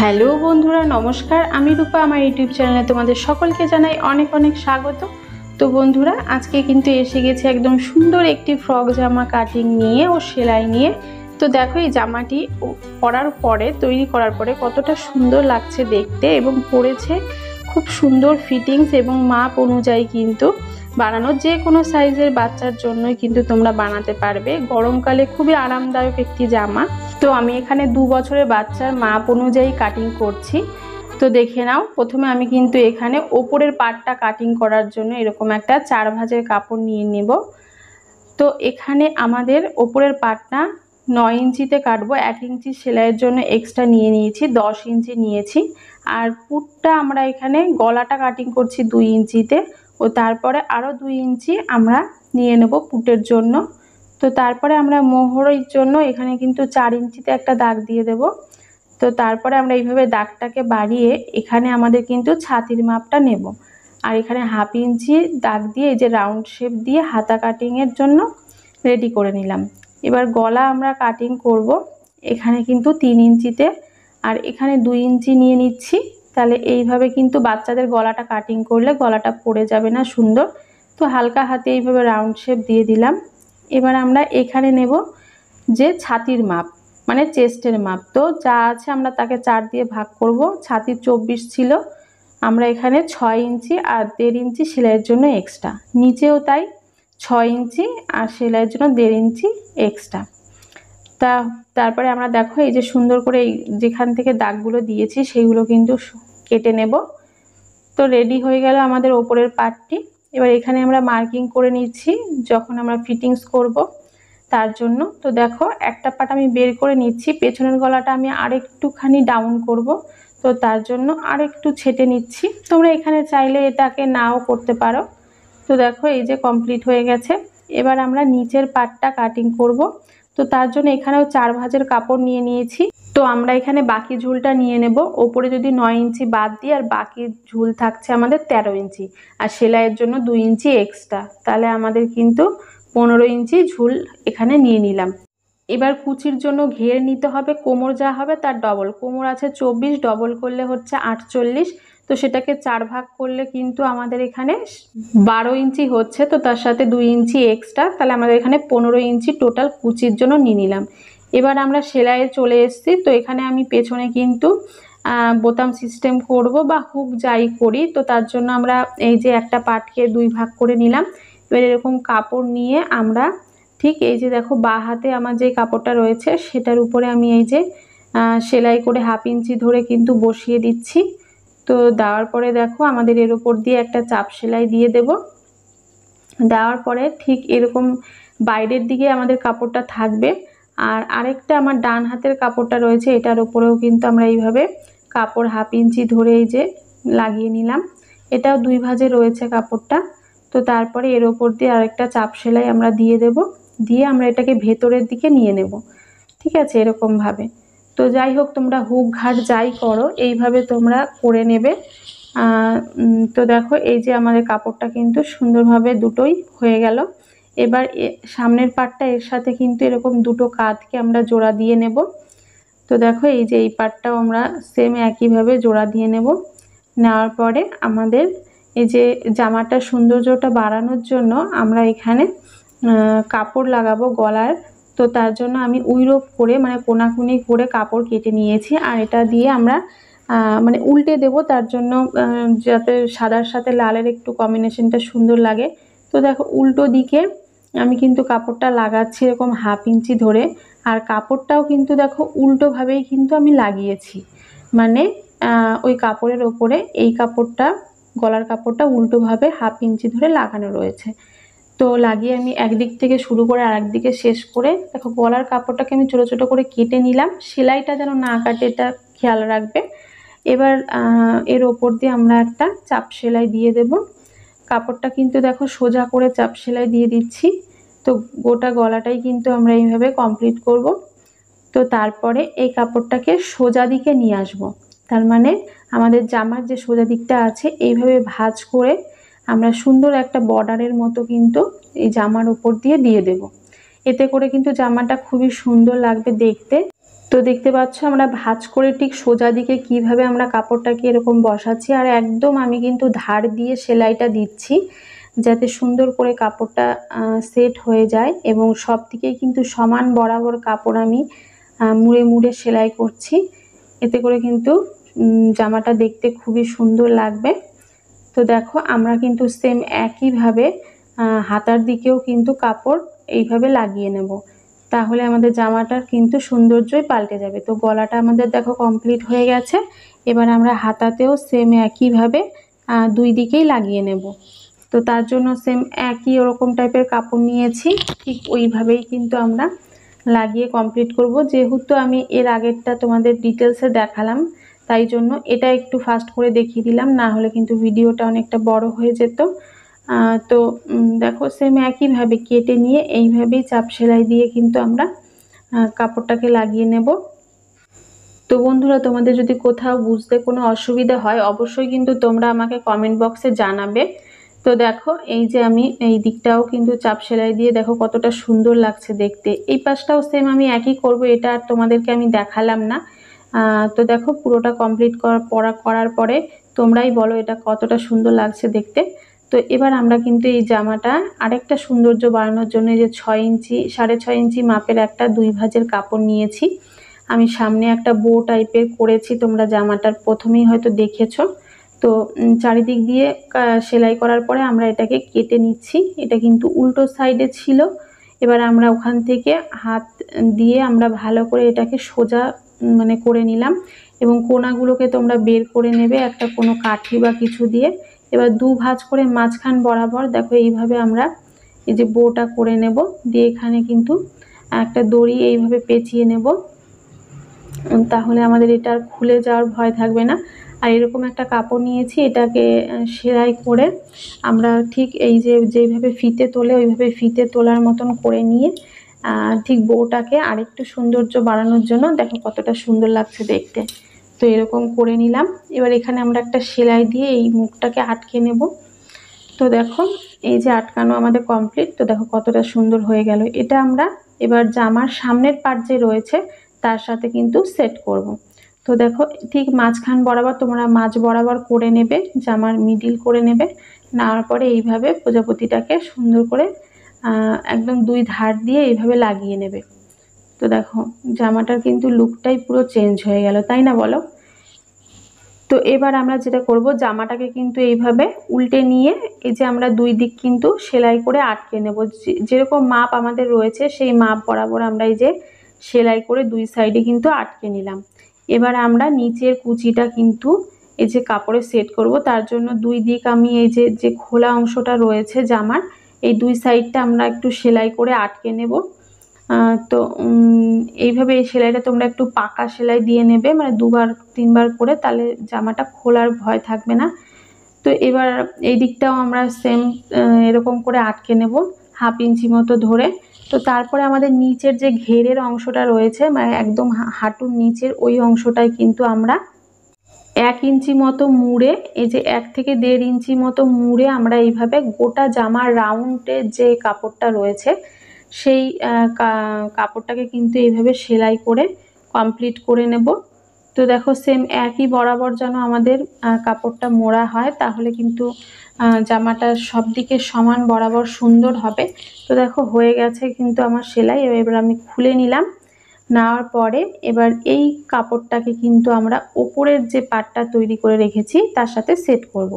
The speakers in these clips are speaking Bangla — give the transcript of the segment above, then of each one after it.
হ্যালো বন্ধুরা, নমস্কার। আমি রূপা, আমার ইউটিউব চ্যানেলে তোমাদের সকলকে জানাই অনেক অনেক স্বাগত। তো বন্ধুরা, আজকে কিন্তু এসে গেছে একদম সুন্দর একটি ফ্রক জামা কাটিং নিয়ে ও সেলাই নিয়ে। তো দেখো এই জামাটি তৈরি করার পরে কতটা সুন্দর লাগছে দেখতে, এবং পরেছে খুব সুন্দর ফিটিংস এবং মাপ অনুযায়ী কিন্তু বানানো। যে কোনো সাইজের বাচ্চার জন্যই কিন্তু তোমরা বানাতে পারবে। গরমকালে খুবই আরামদায়ক একটি জামা। তো আমি এখানে 2 বছরের বাচ্চার মাপ অনুযায়ী কাটিং করছি। তো দেখে নাও। প্রথমে আমি কিন্তু এখানে ওপরের পার্টটা কাটিং করার জন্য এরকম একটা 4 ভাঁজের কাপড় নিয়ে নেব। তো এখানে আমাদের ওপরের পার্টটা 9 ইঞ্চিতে কাটবো। 1 ইঞ্চি সেলাইয়ের জন্য এক্সট্রা নিয়ে নিয়েছি, 10 ইঞ্চি নিয়েছি। আর পুটটা আমরা এখানে গলাটা কাটিং করছি 2 ইঞ্চিতে, ও তারপরে আরও 2 ইঞ্চি আমরা নিয়ে নেব পুটের জন্য। তো তারপরে আমরা মোহরের জন্য এখানে কিন্তু 4 ইঞ্চিতে একটা দাগ দিয়ে দেব। তো তারপরে আমরা এইভাবে দাগটাকে বাড়িয়ে এখানে আমাদের কিন্তু ছাতির মাপটা নেব। আর এখানে 1/2 ইঞ্চি দাগ দিয়ে এই যে রাউন্ড শেপ দিয়ে হাতা কাটিংয়ের জন্য রেডি করে নিলাম। এবার গলা আমরা কাটিং করব এখানে কিন্তু 3 ইঞ্চিতে, আর এখানে 2 ইঞ্চি নিয়ে নিচ্ছি। তাহলে এইভাবে কিন্তু বাচ্চাদের গলাটা কাটিং করলে গলাটা পড়ে যাবে না, সুন্দর। তো হালকা হাতে এইভাবে রাউন্ড শেপ দিয়ে দিলাম। এবার আমরা এখানে নেব যে ছাতির মাপ, মানে চেস্টের মাপ। তো যা আছে আমরা তাকে 4 দিয়ে ভাগ করব। ছাতির 24 ছিল, আমরা এখানে 6 ইঞ্চি আর 1.5 ইঞ্চি সেলাইয়ের জন্য এক্সট্রা, নিচেও তাই 6 ইঞ্চি আর সেলাইয়ের জন্য 1.5 ইঞ্চি এক্সট্রা। তারপরে আমরা দেখো এই যে সুন্দর করে যেখান থেকে দাগগুলো দিয়েছি সেইগুলো কিন্তু কেটে নেব। তো রেডি হয়ে গেল আমাদের ওপরের পার্টটি। এবার এখানে আমরা মার্কিং করে নিচ্ছি যখন আমরা ফিটিংস করব তার জন্য। তো দেখো একটা পার্ট আমি বের করে নিচ্ছি, পেছনের গলাটা আমি আরেকটুখানি ডাউন করব। তো তার জন্য আরেকটু ছেটে নিচ্ছি। তোমরা এখানে চাইলে এটাকে নাও করতে পারো। তো দেখো এই যে কমপ্লিট হয়ে গেছে। এবার আমরা নিচের পার্টটা কাটিং করব। তো তার জন্য এখানেও 4 ভাঁজের কাপড় নিয়ে নিয়েছি। তো আমরা এখানে বাকি ঝুলটা নিয়ে নেব। ওপরে যদি 9 ইঞ্চি বাদ দিই, আর বাকি ঝুল থাকছে আমাদের 13 ইঞ্চি, আর সেলাইয়ের জন্য 2 ইঞ্চি এক্সট্রা, তাহলে আমাদের কিন্তু 15 ইঞ্চি ঝুল এখানে নিয়ে নিলাম। এবার কুচির জন্য ঘের নিতে হবে, কোমর যা হবে তার ডবল। কোমর আছে 24, ডবল করলে হচ্ছে 48। তো সেটাকে 4 ভাগ করলে কিন্তু আমাদের এখানে 12 ইঞ্চি হচ্ছে। তো তার সাথে 2 ইঞ্চি এক্সট্রা, তাহলে আমাদের এখানে 15 ইঞ্চি টোটাল কুচির জন্য নিয়ে নিলাম। এবার আমরা সেলাইয়ে চলে এসেছি। তো এখানে আমি পেছনে কিন্তু বোতাম সিস্টেম করব বা হুক যাই করি। তো তার জন্য আমরা এই যে একটা পার্টকে 2 ভাগ করে নিলাম। এবার এরকম কাপড় নিয়ে আমরা ঠিক এই যে দেখো বাঁ হাতে আমার যে কাপড়টা রয়েছে সেটার উপরে আমি এই যে সেলাই করে 1/2 ইঞ্চি ধরে কিন্তু বসিয়ে দিচ্ছি। তো দেওয়ার পরে দেখো আমাদের এর উপর দিয়ে একটা চাপ সেলাই দিয়ে দেব। দেওয়ার পরে ঠিক এরকম বাইরের দিকে আমাদের কাপড়টা থাকবে। আর আরেকটা আমার ডান হাতের কাপড়টা রয়েছে, এটার উপরেও কিন্তু আমরা এইভাবে কাপড় 1/2 ইঞ্চি ধরে এই যে লাগিয়ে নিলাম। এটাও 2 ভাঁজে রয়েছে কাপড়টা। তো তারপরে এর ওপর দিয়ে আরেকটা চাপ সেলাই আমরা দিয়ে দেব, দিয়ে আমরা এটাকে ভেতরের দিকে নিয়ে নেব। ঠিক আছে, এরকম ভাবে। তো যাই হোক, তোমরা হুক ঘাট যাই করো এইভাবে তোমরা করে নেবে। তো দেখো এই যে আমাদের কাপড়টা কিন্তু সুন্দরভাবে দুটোই হয়ে গেল। এবার সামনের পার্টটা এর সাথে কিন্তু এরকম দুটো কাঁধকে আমরা জোড়া দিয়ে নেব। তো দেখো এই যে এই পার্টটাও আমরা সেম একইভাবে জোড়া দিয়ে নেব। নেওয়ার পরে আমাদের এই যে জামাটার সৌন্দর্যটা বাড়ানোর জন্য আমরা এখানে কাপড় লাগাবো গলার। তো তার জন্য আমি উইরোপ করে মানে কোনাকুনি করে কাপড় কেটে নিয়েছি। আর এটা দিয়ে আমরা মানে উল্টে দেব, তার জন্য যাতে সাদার সাথে লালের একটু কম্বিনেশনটা সুন্দর লাগে। তো দেখো উল্টো দিকে আমি কিন্তু কাপড়টা লাগাচ্ছি এরকম 1/2 ইঞ্চি ধরে। আর কাপড়টাও কিন্তু দেখো উল্টোভাবেই কিন্তু আমি লাগিয়েছি, মানে ওই কাপড়ের ওপরে এই কাপড়টা গলার কাপড়টা উল্টোভাবে 1/2 ইঞ্চি ধরে লাগানো রয়েছে। তো লাগিয়ে আমি একদিক থেকে শুরু করে আরেক দিকে শেষ করে দেখো গলার কাপড়টাকে আমি ছোট ছোট করে কেটে নিলাম। সেলাইটা যেন না কাটে এটা খেয়াল রাখবে। এবার এর ওপর দিয়ে আমরা একটা চাপ সেলাই দিয়ে দেব। কাপড়টা কিন্তু দেখো সোজা করে চাপ সেলাই দিয়ে দিচ্ছি। তো গোটা গলাটাই কিন্তু আমরা এইভাবে কমপ্লিট করব। তো তারপরে এই কাপড়টাকে সোজা দিকে নিয়ে আসব। তার মানে আমাদের জামার যে সোজা দিকটা আছে এইভাবে ভাঁজ করে আমরা সুন্দর একটা বর্ডারের মতো কিন্তু এই জামার উপর দিয়ে দেব। এতে করে কিন্তু জামাটা খুবই সুন্দর লাগবে দেখতে। তো দেখতে পাচ্ছ আমরা ভাঁজ করে ঠিক সোজা দিকে কিভাবে আমরা কাপড়টাকে এরকম বসাচ্ছি, আর একদম আমি কিন্তু ধার দিয়ে সেলাইটা দিচ্ছি যাতে সুন্দর করে কাপড়টা সেট হয়ে যায়, এবং সব দিকেই কিন্তু সমান বরাবর কাপড় আমি মুড়ে মুড়ে সেলাই করছি। এতে করে কিন্তু জামাটা দেখতে খুবই সুন্দর লাগবে। তো দেখো আমরা কিন্তু সেম একইভাবে হাতার দিকেও কিন্তু কাপড় এইভাবে লাগিয়ে নেব, তাহলে আমাদের জামাটার কিন্তু সৌন্দর্যই পাল্টে যাবে। তো গলাটা আমাদের দেখো কমপ্লিট হয়ে গেছে। এবার আমরা হাতাতেও সেম একইভাবে দুই দিকেই লাগিয়ে নেব। তো তার জন্য সেম একই ওরকম টাইপের কাপড় নিয়েছি, ঠিক ওইভাবেই কিন্তু আমরা লাগিয়ে কমপ্লিট করব। যেহেতু আমি এর আগেরটা তোমাদের ডিটেলসে দেখালাম, তাই জন্য এটা একটু ফাস্ট করে দেখিয়ে দিলাম, না হলে কিন্তু ভিডিওটা অনেকটা বড় হয়ে যেত। তো দেখো সেম একইভাবে কেটে নিয়ে এইভাবেই চাপ সেলাই দিয়ে কিন্তু আমরা কাপড়টাকে লাগিয়ে নেব। তো বন্ধুরা, তোমাদের যদি কোথাও বুঝতে কোনো অসুবিধা হয় অবশ্যই কিন্তু তোমরা আমাকে কমেন্ট বক্সে জানাবে। তো দেখো এই যে আমি এই দিকটাও কিন্তু চাপ সেলাই দিয়ে দেখো কতটা সুন্দর লাগছে দেখতে। এই পাশটাও সেম আমি একই করব, এটা আর তোমাদেরকে আমি দেখালাম না। তো দেখো পুরোটা কমপ্লিট করার পরে তোমরাই বলো এটা কতটা সুন্দর লাগছে দেখতে। তো এবার আমরা কিন্তু এই জামাটা আরেকটা সৌন্দর্য বাড়ানোর জন্য যে 6 ইঞ্চি 6.5 ইঞ্চি মাপের একটা 2 ভাঁজের কাপড় নিয়েছি। আমি সামনে একটা বো টাইপের করেছি, তোমরা জামাটার প্রথমেই হয়তো দেখেছো। তো চারিদিক দিয়ে সেলাই করার পরে আমরা এটাকে কেটে নিচ্ছি। এটা কিন্তু উল্টো সাইডে ছিল। এবার আমরা ওখান থেকে হাত দিয়ে আমরা ভালো করে এটাকে সোজা মানে করে নিলাম, এবং কোনাগুলোকে তোমরা বের করে নেবে একটা কোনো কাঠি বা কিছু দিয়ে। এবার 2 ভাঁজ করে মাঝখান বরাবর দেখো এইভাবে আমরা এই যে বোটা করে নেব, দিয়ে এখানে কিন্তু একটা দড়ি এইভাবে পেঁচিয়ে নেব, তাহলে আমাদের এটা আর খুলে যাওয়ার ভয় থাকবে না। আর এরকম একটা কাপড় নিয়েছি, এটাকে সেলাই করে আমরা ঠিক এই যে যেইভাবে ফিতে তোলে ওইভাবে ফিতে তোলার মতন করে নিয়ে ঠিক বউটাকে আরেকটু সৌন্দর্য বাড়ানোর জন্য দেখো কতটা সুন্দর লাগছে দেখতে। তো এরকম করে নিলাম। এবার এখানে আমরা একটা সেলাই দিয়ে এই মুখটাকে আটকে নেব। তো দেখো এই যে আটকানো আমাদের কমপ্লিট। তো দেখো কতটা সুন্দর হয়ে গেল। এটা আমরা এবার জামার সামনের পার্ট যে রয়েছে তার সাথে কিন্তু সেট করব। তো দেখো ঠিক মাঝখান বরাবর তোমরা মাঝ বরাবর করে নেবে, জামার মিডিল করে নেবে, নেওয়ার পরে এইভাবে প্রজাপতিটাকে সুন্দর করে একদম 2 ধার দিয়ে এইভাবে লাগিয়ে নেবে। তো দেখো জামাটার কিন্তু লুকটাই পুরো চেঞ্জ হয়ে গেল, তাই না বলো? তো এবার আমরা যেটা করব, জামাটাকে কিন্তু এইভাবে উল্টে নিয়ে এই যে আমরা 2 দিক কিন্তু সেলাই করে আটকে নেব। যেরকম মাপ আমাদের রয়েছে সেই মাপ বরাবর আমরা এই যে সেলাই করে 2 সাইডে কিন্তু আটকে নিলাম। এবার আমরা নিচের কুচিটা কিন্তু এই যে কাপড়ে সেট করব, তার জন্য 2 দিক আমি এই যে খোলা অংশটা রয়েছে জামার এই 2 সাইডটা আমরা একটু সেলাই করে আটকে নেব। তো এইভাবে এই সেলাইটা তোমরা একটু পাকা সেলাই দিয়ে নেবে, মানে 2-3 বার করে, তাহলে জামাটা খোলার ভয় থাকবে না। তো এবার এই দিকটাও আমরা সেম এরকম করে আটকে নেব 1/2 ইঞ্চি মতো ধরে। তো তারপরে আমাদের নিচের যে ঘেরের অংশটা রয়েছে মানে একদম হাঁটুর নিচের ওই অংশটায় কিন্তু আমরা 1 ইঞ্চি মতো মুড়ে, এই যে 1 থেকে 1.5 ইঞ্চি মতো মুড়ে আমরা এইভাবে গোটা জামার রাউন্ডের যে কাপড়টা রয়েছে সেই কাপড়টাকে কিন্তু এইভাবে সেলাই করে কমপ্লিট করে নেব। তো দেখো সেম একই বরাবর যেন আমাদের কাপড়টা মোড়া হয়, তাহলে কিন্তু জামাটা সব দিকে সমান বরাবর সুন্দর হবে। তো দেখো হয়ে গেছে কিন্তু আমার সেলাই। এবার আমি খুলে নিলাম। নেওয়ার পরে এবার এই কাপড়টাকে কিন্তু আমরা ওপরের যে পাটটা তৈরি করে রেখেছি তার সাথে সেট করব।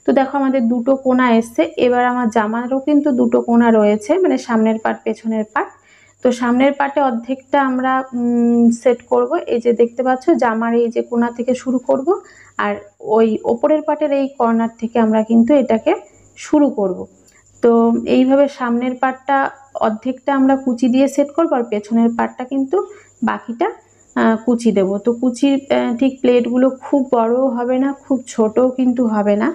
তো দেখো আমাদের 2টো কোণা এসছে। এবার আমার জামারও কিন্তু 2টো কোণা রয়েছে, মানে সামনের পাট পেছনের পাট। তো সামনের পাটে অর্ধেকটা আমরা সেট করব, এই যে দেখতে পাচ্ছ জামার এই যে কোণা থেকে শুরু করব, আর ওই ওপরের পাটের এই কর্নার থেকে আমরা কিন্তু এটাকে শুরু করব। তো এইভাবে সামনের পাটটা অর্ধেকটা আমরা কুচি দিয়ে সেট করব, আর পেছনের পাটটা কিন্তু বাকিটা কুচি দেব। তো কুচির ঠিক প্লেটগুলো খুব বড়ও হবে না, খুব ছোটও কিন্তু হবে না,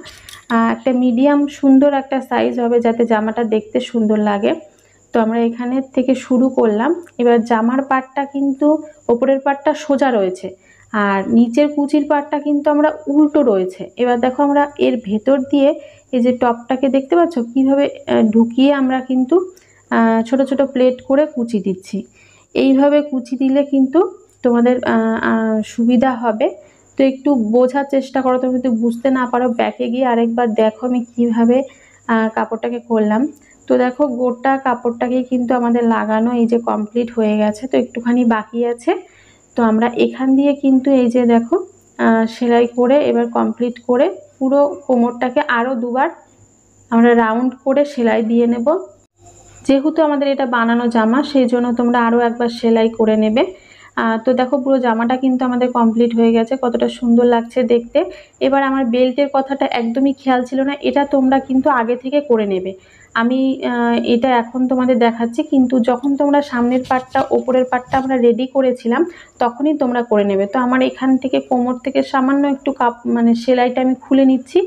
একটা মিডিয়াম সুন্দর একটা সাইজ হবে যাতে জামাটা দেখতে সুন্দর লাগে। তো আমরা এখানে থেকে শুরু করলাম। এবার জামার পাটটা কিন্তু ওপরের পাটটা সোজা রয়েছে, আর নিচের কুচির পাটটা কিন্তু আমরা উল্টো রয়েছে। এবার দেখো আমরা এর ভেতর দিয়ে এই যে টপটাকে দেখতে পাচ্ছ কিভাবে ঢুকিয়ে আমরা কিন্তু ছোট ছোট প্লেট করে কুচি দিচ্ছি। এইভাবে কুচি দিলে কিন্তু তোমাদের সুবিধা হবে। তো একটু বোঝার চেষ্টা করো, তুমি যদি বুঝতে না পারো ব্যাকে গিয়ে আরেকবার দেখো আমি কিভাবে কাপড়টাকে করলাম। তো দেখো গোটা কাপড়টাকেই কিন্তু আমাদের লাগানো এই যে কমপ্লিট হয়ে গেছে, তো একটুখানি বাকি আছে। তো আমরা এখান দিয়ে কিন্তু এই যে দেখো সেলাই করে এবার কমপ্লিট করে পুরো কোমরটাকে আরও দুবার আমরা রাউন্ড করে সেলাই দিয়ে নেব। যেহেতু আমাদের এটা বানানো জামা, সেই জন্য তোমরা আরও একবার সেলাই করে নেবে। তো দেখো পুরো জামাটা কিন্তু আমাদের কমপ্লিট হয়ে গেছে, কতটা সুন্দর লাগছে দেখতে। এবার আমার বেল্টের কথাটা একদমই খেয়াল ছিল না, এটা তোমরা কিন্তু আগে থেকে করে নেবে। আমি এটা এখন তোমাদের দেখাচ্ছি, কিন্তু যখন তোমরা সামনের পার্টটা ওপরের পার্টটা আমরা রেডি করেছিলাম তখনই তোমরা করে নেবে। তো আমার এখান থেকে কোমর থেকে সামান্য একটু মানে সেলাইটা আমি খুলে নিচ্ছি।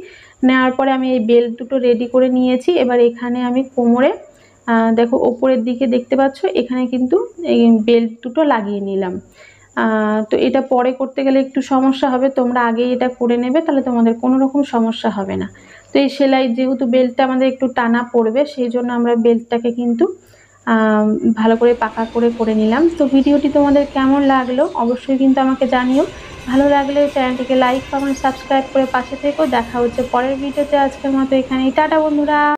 নেওয়ার পরে আমি এই বেল্ট দুটো রেডি করে নিয়েছি। এবার এখানে আমি কোমরে দেখো ওপরের দিকে দেখতে পাচ্ছ, এখানে কিন্তু এই বেল্ট দুটো লাগিয়ে নিলাম। তো এটা পরে করতে গেলে একটু সমস্যা হবে, তোমরা আগেই এটা করে নেবে, তাহলে তোমাদের কোনো রকম সমস্যা হবে না। তো এই সেলাই যেহেতু বেল্টটা আমাদের একটু টানা পড়বে, সেই জন্য আমরা বেল্টটাকে কিন্তু ভালো করে পাকা করে নিলাম। তো ভিডিওটি তোমাদের কেমন লাগলো অবশ্যই কিন্তু আমাকে জানিও। ভালো লাগলে চ্যানেলটিকে লাইক কমেন্ট সাবস্ক্রাইব করে পাশে থেকো। দেখা হচ্ছে পরের ভিডিওতে। আজকের মতো এখানেই, টাটা বন্ধুরা।